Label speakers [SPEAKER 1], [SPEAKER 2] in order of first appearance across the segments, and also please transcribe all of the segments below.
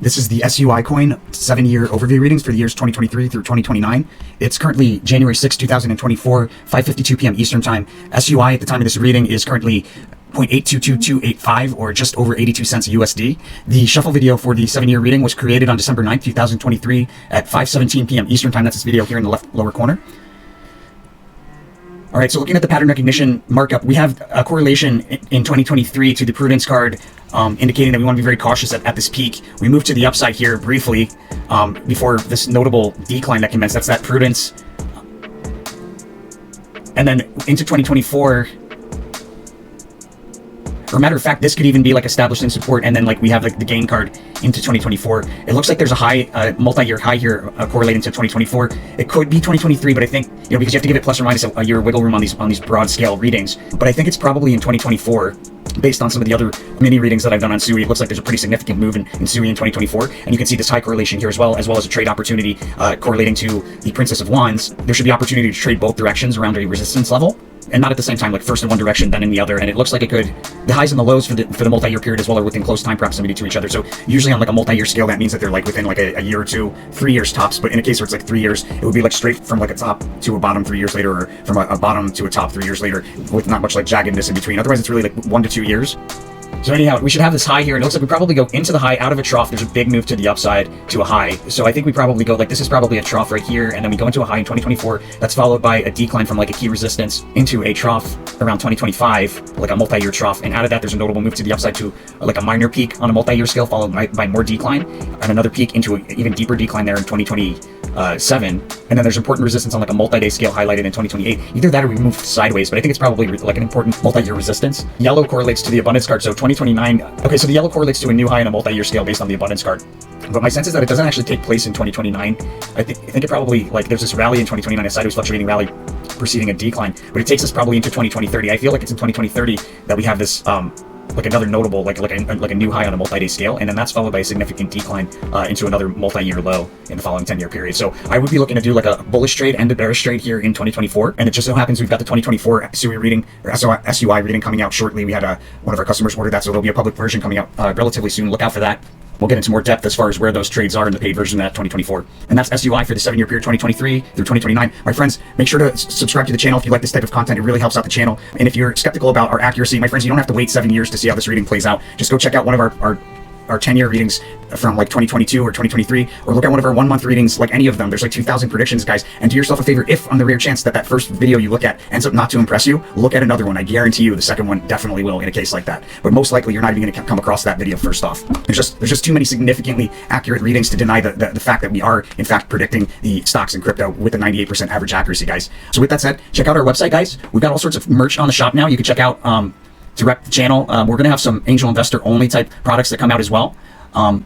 [SPEAKER 1] This is the SUI coin 7-year overview readings for the years 2023 through 2029. It's currently January 6, 2024, 5:52 p.m. Eastern Time. SUI at the time of this reading is currently 0.822285 or just over 82 cents USD. The shuffle video for the 7-year reading was created on December 9th, 2023 at 5:17 p.m. Eastern Time. That's this video here in the left lower corner. All right, so looking at the pattern recognition markup, we have a correlation in 2023 to the prudence card, indicating that we want to be very cautious at this peak. We moved to the upside here briefly before this notable decline that commenced. That's that prudence. And then into 2024, or matter of fact, this could even be like established in support, and then like we have like the gain card into 2024. It looks like there's a high, multi-year high here correlating to 2024. It could be 2023, but I think, because you have to give it plus or minus a year wiggle room on these broad scale readings. But I think it's probably in 2024, based on some of the other mini readings that I've done on SUI. It looks like there's a pretty significant move in SUI in 2024, and you can see this high correlation here as well as a trade opportunity correlating to the Princess of Wands. There should be opportunity to trade both directions around a resistance level, and not at the same time, like first in one direction, then in the other. And it looks like it could, the highs and the lows for the multi-year period as well are within close time proximity to each other. So usually on like a multi-year scale, that means that they're like within like a year or two, 3 years tops. But in a case where it's like 3 years, it would be like straight from like a top to a bottom 3 years later, or from a bottom to a top 3 years later, with not much like jaggedness in between. Otherwise, it's really like 1 to 2 years. So anyhow, we should have this high here. It looks like we probably go into the high, out of a trough. There's a big move to the upside to a high. So I think we probably go like, this is probably a trough right here, and then we go into a high in 2024. That's followed by a decline from like a key resistance into a trough around 2025, like a multi-year trough. And out of that, there's a notable move to the upside to like a minor peak on a multi-year scale, followed by more decline, and another peak into an even deeper decline there in 2027. And then there's important resistance on like a multi-day scale highlighted in 2028. Either that or we move sideways, but I think it's probably like an important multi-year resistance. Yellow correlates to the abundance card, so 2029. Okay, so the yellow correlates to a new high on a multi-year scale based on the abundance card. But my sense is that it doesn't actually take place in 2029. I think it probably, like, there's this rally in 2029, a sideways fluctuating rally preceding a decline, but it takes us probably into 2020-30. I feel like it's in 2020-30 that we have this like another notable like a new high on a multi-day scale, and then that's followed by a significant decline into another multi-year low in the following 10-year period. So I would be looking to do like a bullish trade and a bearish trade here in 2024. And it just so happens we've got the 2024 SUI reading, or SUI reading, coming out shortly. We had one of our customers order that, so there'll be a public version coming out relatively soon. Look out for that. We'll get into more depth as far as where those trades are in the paid version of that 2024. And that's SUI for the 7-year period, 2023 through 2029. My friends, make sure to subscribe to the channel if you like this type of content. It really helps out the channel. And if you're skeptical about our accuracy, my friends, you don't have to wait 7 years to see how this reading plays out. Just go check out one of our 10-year readings from like 2022 or 2023, or look at one of our 1-month readings, like any of them. There's like 2,000 predictions, guys. And do yourself a favor, if on the rare chance that first video you look at ends up not to impress you, look at another one. I guarantee you the second one definitely will in a case like that. But most likely you're not even going to come across that video first off. There's just too many significantly accurate readings to deny the fact that we are in fact predicting the stocks and crypto with a 98% average accuracy, guys. So with that said, check out our website, guys. We've got all sorts of merch on the shop now. You can check out to rep the channel. We're going to have some angel investor only type products that come out as well. And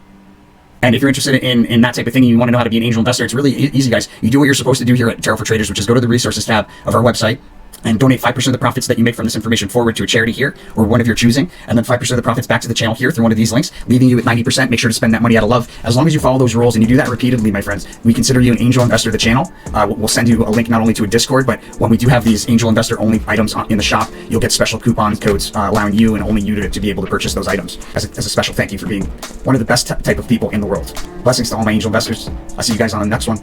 [SPEAKER 1] if you're interested in that type of thing and you want to know how to be an angel investor, it's really easy, guys. You do what you're supposed to do here at Tarot for Traders, which is go to the resources tab of our website and donate 5% of the profits that you make from this information forward to a charity here, or one of your choosing, and then 5% of the profits back to the channel here through one of these links, leaving you at 90%. Make sure to spend that money out of love. As long as you follow those rules and you do that repeatedly, my friends, we consider you an angel investor of the channel. We'll send you a link not only to a Discord, but when we do have these angel investor only items in the shop, you'll get special coupon codes allowing you and only you to be able to purchase those items as a special thank you for being one of the best type of people in the world. Blessings to all my angel investors. I'll see you guys on the next one.